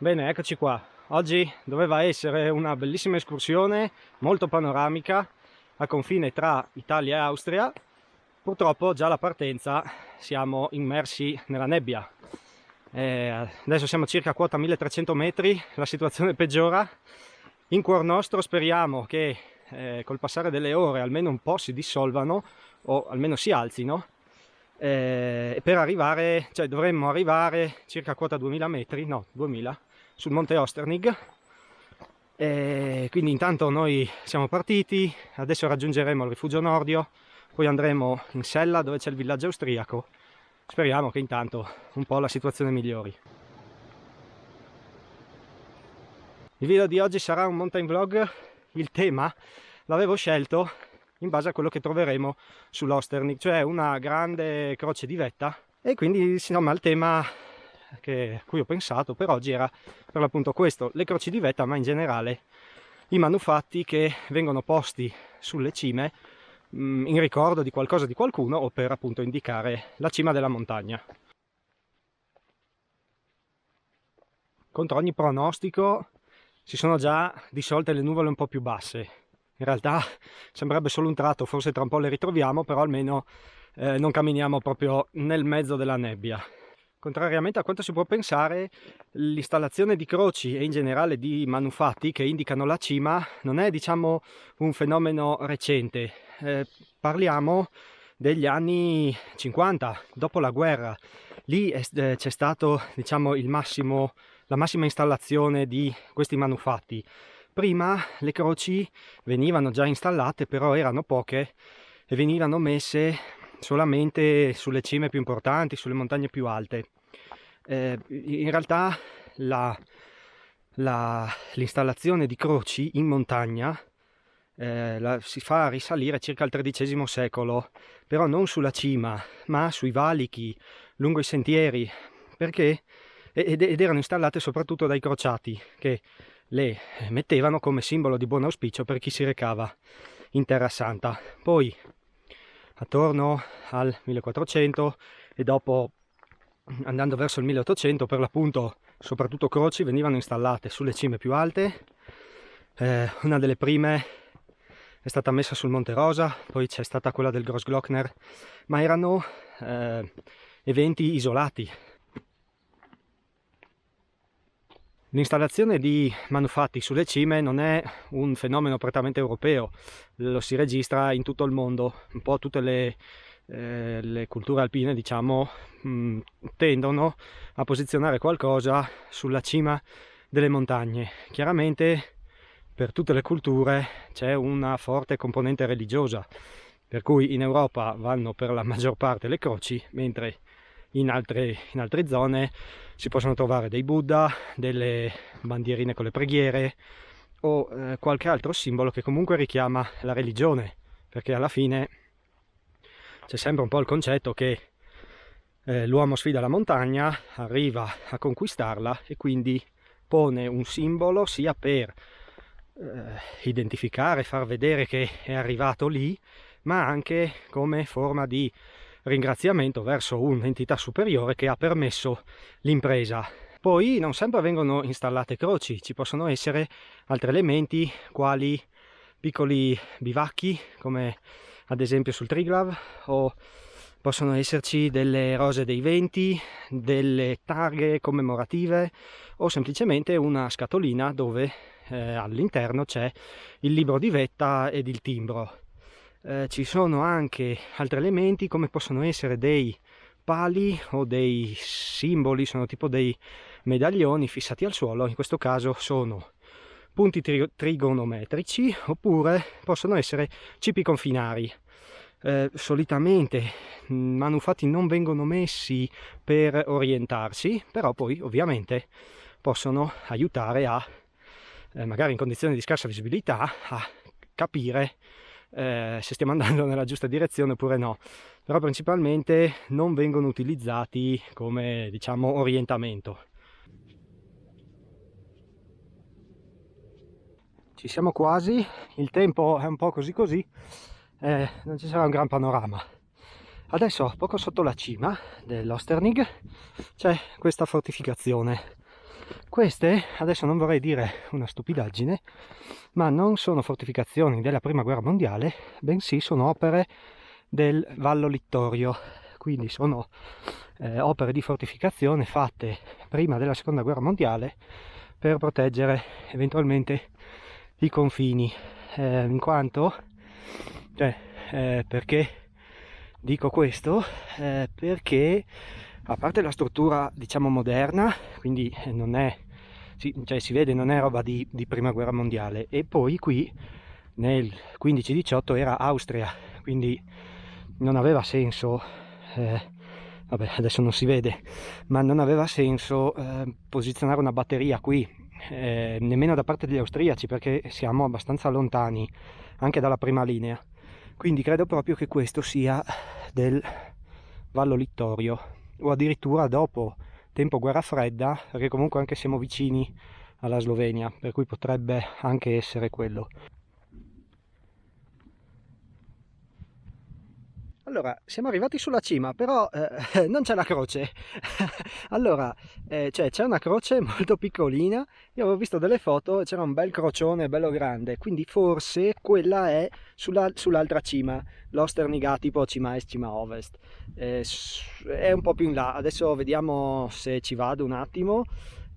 Bene, eccoci qua. Oggi doveva essere una bellissima escursione, molto panoramica, a confine tra Italia e Austria. Purtroppo già alla partenza siamo immersi nella nebbia. Adesso siamo circa a quota 1300 metri, la situazione peggiora. In cuor nostro speriamo che col passare delle ore almeno un po' si dissolvano o almeno si alzino. Per arrivare, cioè dovremmo arrivare circa a quota 2000 metri, no 2000, sul monte Osternig. Quindi intanto noi siamo partiti, adesso raggiungeremo il rifugio Nordio, poi andremo in Sella dove c'è il villaggio austriaco. Speriamo che intanto un po' la situazione migliori. Il video di oggi sarà un mountain vlog. Il tema l'avevo scelto in base a quello che troveremo sull'Osternig, cioè una grande croce di vetta, e quindi insomma il tema a cui ho pensato per oggi era per l'appunto questo: le croci di vetta, ma in generale i manufatti che vengono posti sulle cime in ricordo di qualcosa, di qualcuno, o per appunto indicare la cima della montagna. Contro ogni pronostico si sono già dissolte le nuvole un po' più basse. In realtà sembrerebbe solo un tratto, forse tra un po' le ritroviamo, però almeno non camminiamo proprio nel mezzo della nebbia. Contrariamente a quanto si può pensare, l'installazione di croci e in generale di manufatti che indicano la cima non è, diciamo, un fenomeno recente. Parliamo degli anni 50, dopo la guerra. Lì c'è stato, diciamo, la massima installazione di questi manufatti. Prima le croci venivano già installate, però erano poche e venivano messe solamente sulle cime più importanti, sulle montagne più alte. In realtà l'installazione di croci in montagna si fa risalire circa al XIII secolo, però non sulla cima, ma sui valichi, lungo i sentieri, ed erano installate soprattutto dai crociati, che le mettevano come simbolo di buon auspicio per chi si recava in Terra Santa. Poi attorno al 1400 e dopo, andando verso il 1800, per l'appunto soprattutto croci venivano installate sulle cime più alte. Una delle prime è stata messa sul Monte Rosa, poi c'è stata quella del Grossglockner, ma erano eventi isolati. L'installazione di manufatti sulle cime non è un fenomeno prettamente europeo, lo si registra in tutto il mondo. Un po' tutte le culture alpine, diciamo, tendono a posizionare qualcosa sulla cima delle montagne. Chiaramente per tutte le culture c'è una forte componente religiosa, per cui in Europa vanno per la maggior parte le croci, mentre in altre zone si possono trovare dei Buddha, delle bandierine con le preghiere o qualche altro simbolo che comunque richiama la religione, perché alla fine c'è sempre un po' il concetto che l'uomo sfida la montagna, arriva a conquistarla e quindi pone un simbolo sia per identificare, far vedere che è arrivato lì, ma anche come forma di ringraziamento verso un'entità superiore che ha permesso l'impresa. Poi non sempre vengono installate croci, ci possono essere altri elementi quali piccoli bivacchi, come ad esempio sul Triglav, o possono esserci delle rose dei venti, delle targhe commemorative o semplicemente una scatolina dove all'interno c'è il libro di vetta ed il timbro. Ci sono anche altri elementi come possono essere dei pali o dei simboli, sono tipo dei medaglioni fissati al suolo. In questo caso sono punti trigonometrici oppure possono essere cipi confinari. Solitamente manufatti non vengono messi per orientarsi, però poi ovviamente possono aiutare a magari in condizioni di scarsa visibilità a capire se stiamo andando nella giusta direzione oppure no, però principalmente non vengono utilizzati come, diciamo, orientamento. Ci siamo quasi, il tempo è un po' così così, non ci sarà un gran panorama. Adesso poco sotto la cima dell'Osternig c'è questa fortificazione. Queste, adesso non vorrei dire una stupidaggine, ma non sono fortificazioni della prima guerra mondiale, bensì sono opere del Vallo Littorio, quindi sono opere di fortificazione fatte prima della seconda guerra mondiale per proteggere eventualmente i confini, in quanto, perché dico questo? Perché a parte la struttura diciamo moderna, quindi non è, si vede non è roba di prima guerra mondiale, e poi qui nel 15-18 era Austria, quindi non aveva senso, vabbè adesso non si vede, ma non aveva senso posizionare una batteria qui, nemmeno da parte degli austriaci, perché siamo abbastanza lontani anche dalla prima linea. Quindi credo proprio che questo sia del Vallo Littorio, o addirittura dopo tempo guerra fredda, perché comunque anche siamo vicini alla Slovenia, per cui potrebbe anche essere quello. Allora, siamo arrivati sulla cima, però non c'è la croce. Allora, c'è una croce molto piccolina. Io avevo visto delle foto e c'era un bel crocione bello grande, quindi forse quella è sull'altra cima, l'Osterniga, tipo cima est, cima ovest. È un po' più in là. Adesso vediamo se ci vado un attimo.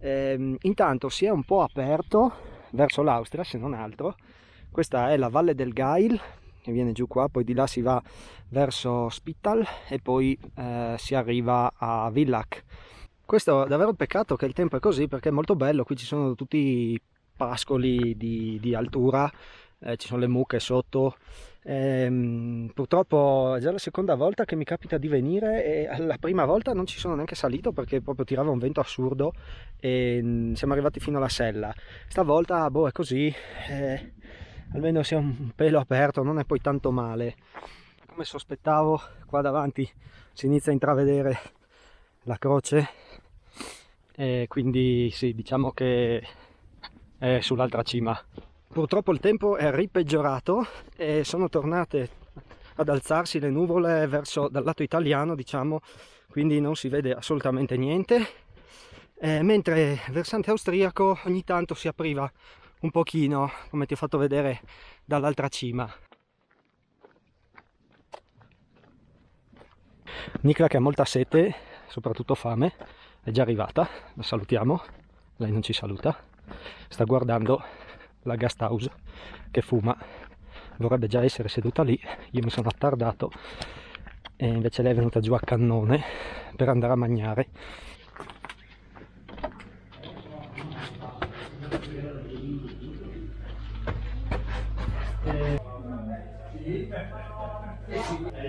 Intanto si è un po' aperto verso l'Austria, se non altro. Questa è la Valle del Gail, che viene giù qua, poi di là si va verso Spittal e poi si arriva a Villach. Questo è davvero un peccato che il tempo è così, perché è molto bello, qui ci sono tutti i pascoli di altura, ci sono le mucche sotto. Purtroppo è già la seconda volta che mi capita di venire e la prima volta non ci sono neanche salito perché proprio tirava un vento assurdo e siamo arrivati fino alla sella. Stavolta boh, è così, almeno si è un pelo aperto, non è poi tanto male. Come sospettavo, qua davanti si inizia a intravedere la croce e quindi sì, diciamo che è sull'altra cima. Purtroppo il tempo è ripeggiorato e sono tornate ad alzarsi le nuvole verso dal lato italiano, diciamo, quindi non si vede assolutamente niente, mentre versante austriaco ogni tanto si apriva un pochino, come ti ho fatto vedere dall'altra cima. Nicla, che ha molta sete, soprattutto fame, è già arrivata, la salutiamo, lei non ci saluta, sta guardando la guest house che fuma, vorrebbe già essere seduta lì, io mi sono attardato e invece lei è venuta giù a cannone per andare a mangiare.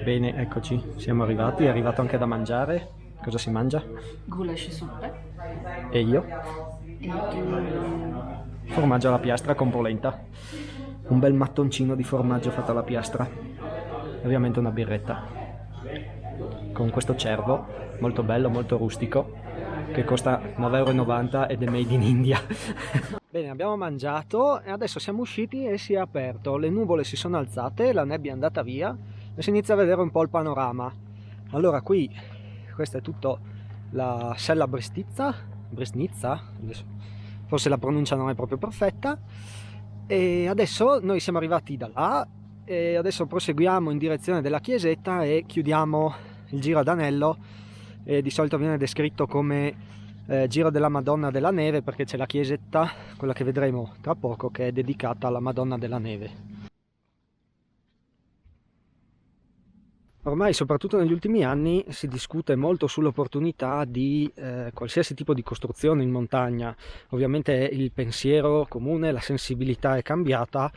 Bene, eccoci, siamo arrivati, è arrivato anche da mangiare. Cosa si mangia? Goulash e zuppe. E io? E tu? Formaggio alla piastra con polenta. Un bel mattoncino di formaggio fatto alla piastra. E ovviamente una birretta. Con questo cervo, molto bello, molto rustico, che costa 9,90 € ed è made in India. Bene, abbiamo mangiato e adesso siamo usciti e si è aperto. Le nuvole si sono alzate, la nebbia è andata via e si inizia a vedere un po' il panorama. Allora qui, questa è tutta la Sella Brestnitsa, forse la pronuncia non è proprio perfetta, e adesso noi siamo arrivati da là e adesso proseguiamo in direzione della chiesetta e chiudiamo il giro ad anello, e di solito viene descritto come giro della Madonna della Neve, perché c'è la chiesetta, quella che vedremo tra poco, che è dedicata alla Madonna della Neve. Ormai, soprattutto negli ultimi anni, si discute molto sull'opportunità di qualsiasi tipo di costruzione in montagna. Ovviamente il pensiero comune, la sensibilità è cambiata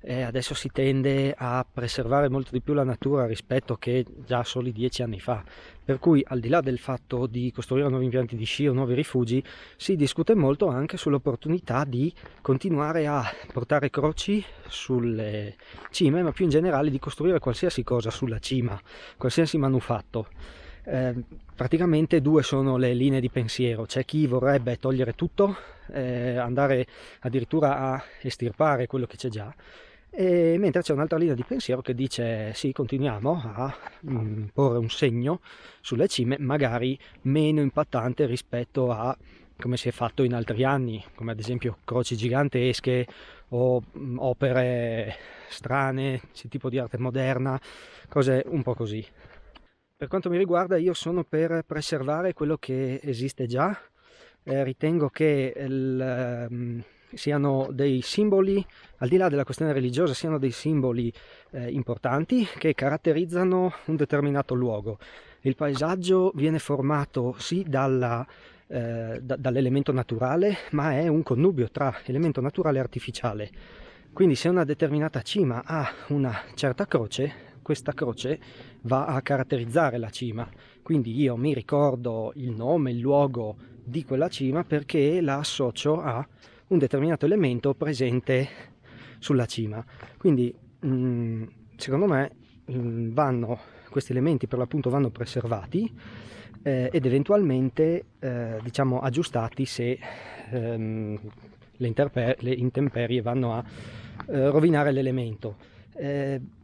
e adesso si tende a preservare molto di più la natura rispetto che già soli 10 anni fa. Per cui, al di là del fatto di costruire nuovi impianti di sci o nuovi rifugi, si discute molto anche sull'opportunità di continuare a portare croci sulle cime, ma più in generale di costruire qualsiasi cosa sulla cima, qualsiasi manufatto. Praticamente due sono le linee di pensiero: c'è chi vorrebbe togliere tutto, andare addirittura a estirpare quello che c'è già, e mentre c'è un'altra linea di pensiero che dice sì, continuiamo a porre un segno sulle cime, magari meno impattante rispetto a come si è fatto in altri anni, come ad esempio croci gigantesche o opere strane, tipo di arte moderna, cose un po' così. Per quanto mi riguarda, io sono per preservare quello che esiste già. Ritengo che siano dei simboli, al di là della questione religiosa, siano dei simboli importanti che caratterizzano un determinato luogo. Il paesaggio viene formato sì dall'elemento naturale, ma è un connubio tra elemento naturale e artificiale. Quindi se una determinata cima ha una certa croce, questa croce va a caratterizzare la cima. Quindi io mi ricordo il nome, il luogo di quella cima perché la associo a un determinato elemento presente sulla cima. Quindi secondo me questi elementi per l'appunto vanno preservati ed eventualmente diciamo aggiustati se le intemperie vanno a rovinare l'elemento.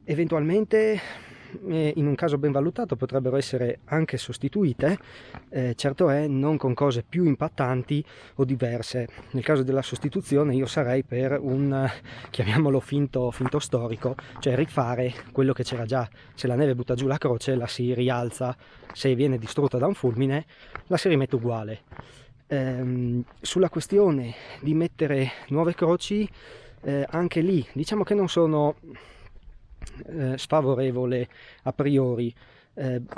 Eventualmente in un caso ben valutato potrebbero essere anche sostituite, certo è non con cose più impattanti o diverse. Nel caso della sostituzione io sarei per un, chiamiamolo finto storico, cioè rifare quello che c'era già. Se la neve butta giù la croce la si rialza, se viene distrutta da un fulmine la si rimette uguale. Sulla questione di mettere nuove croci, anche lì diciamo che non sono sfavorevole a priori.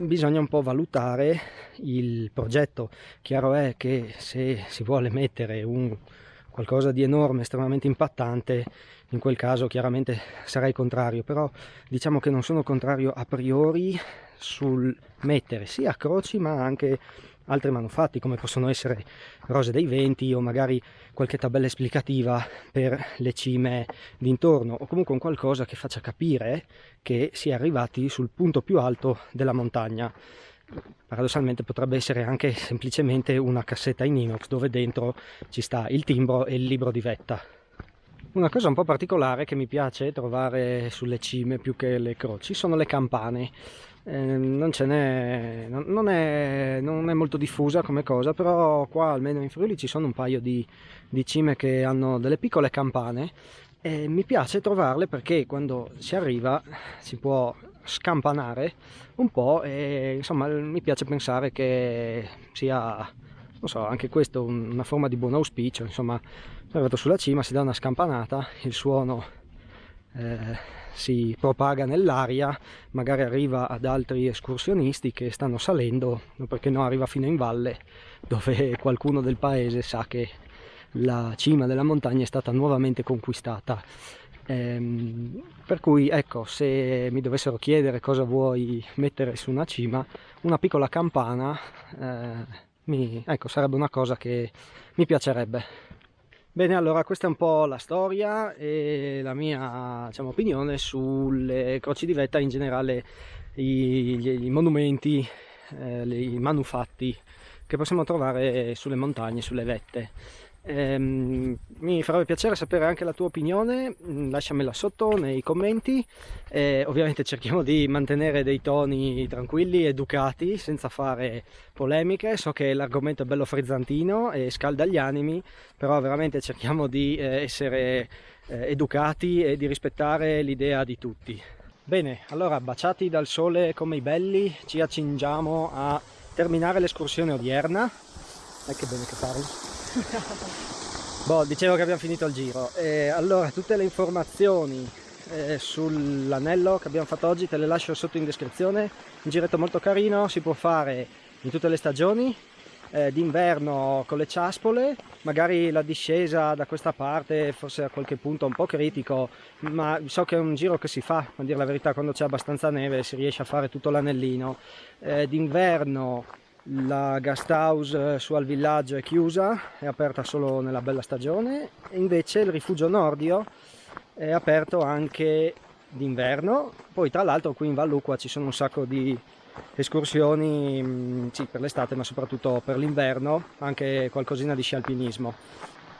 Bisogna un po' valutare il progetto. Chiaro è che se si vuole mettere qualcosa di enorme, estremamente impattante, in quel caso chiaramente sarei contrario, però diciamo che non sono contrario a priori sul mettere sia croci ma anche altri manufatti come possono essere rose dei venti o magari qualche tabella esplicativa per le cime d'intorno o comunque un qualcosa che faccia capire che si è arrivati sul punto più alto della montagna. Paradossalmente potrebbe essere anche semplicemente una cassetta in inox dove dentro ci sta il timbro e il libro di vetta. Una cosa un po' particolare che mi piace trovare sulle cime più che le croci sono le campane. Non è molto diffusa come cosa, però qua almeno in Friuli ci sono un paio di cime che hanno delle piccole campane e mi piace trovarle perché quando si arriva si può scampanare un po' e insomma mi piace pensare che sia, non so, anche questo una forma di buon auspicio. Insomma, sono arrivato sulla cima, si dà una scampanata, il suono si propaga nell'aria, magari arriva ad altri escursionisti che stanno salendo, perché no, arriva fino in valle dove qualcuno del paese sa che la cima della montagna è stata nuovamente conquistata. Per cui ecco, se mi dovessero chiedere cosa vuoi mettere su una cima, una piccola campana ecco, sarebbe una cosa che mi piacerebbe. Bene, allora questa è un po' la storia e la mia, diciamo, opinione sulle croci di vetta, in generale i monumenti, i manufatti che possiamo trovare sulle montagne, sulle vette. Mi farebbe piacere sapere anche la tua opinione, lasciamela sotto nei commenti. Ovviamente cerchiamo di mantenere dei toni tranquilli, educati, senza fare polemiche. So che l'argomento è bello frizzantino e scalda gli animi, però veramente cerchiamo di essere educati e di rispettare l'idea di tutti. Bene, allora baciati dal sole come i belli, ci accingiamo a terminare l'escursione odierna. Che bene che parli. Dicevo che abbiamo finito il giro. Allora tutte le informazioni sull'anello che abbiamo fatto oggi te le lascio sotto in descrizione. Un giretto molto carino, si può fare in tutte le stagioni, d'inverno con le ciaspole, magari la discesa da questa parte forse a qualche punto un po' critico, ma so che è un giro che si fa, a dire la verità, quando c'è abbastanza neve si riesce a fare tutto l'anellino. D'inverno la guest house su al villaggio è chiusa, è aperta solo nella bella stagione, e invece il rifugio Nordio è aperto anche d'inverno. Poi tra l'altro qui in Vallucqua ci sono un sacco di escursioni, sì, per l'estate ma soprattutto per l'inverno, anche qualcosina di sci alpinismo.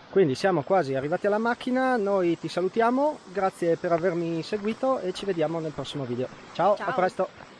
Quindi siamo quasi arrivati alla macchina, noi ti salutiamo, grazie per avermi seguito e ci vediamo nel prossimo video. Ciao. A presto!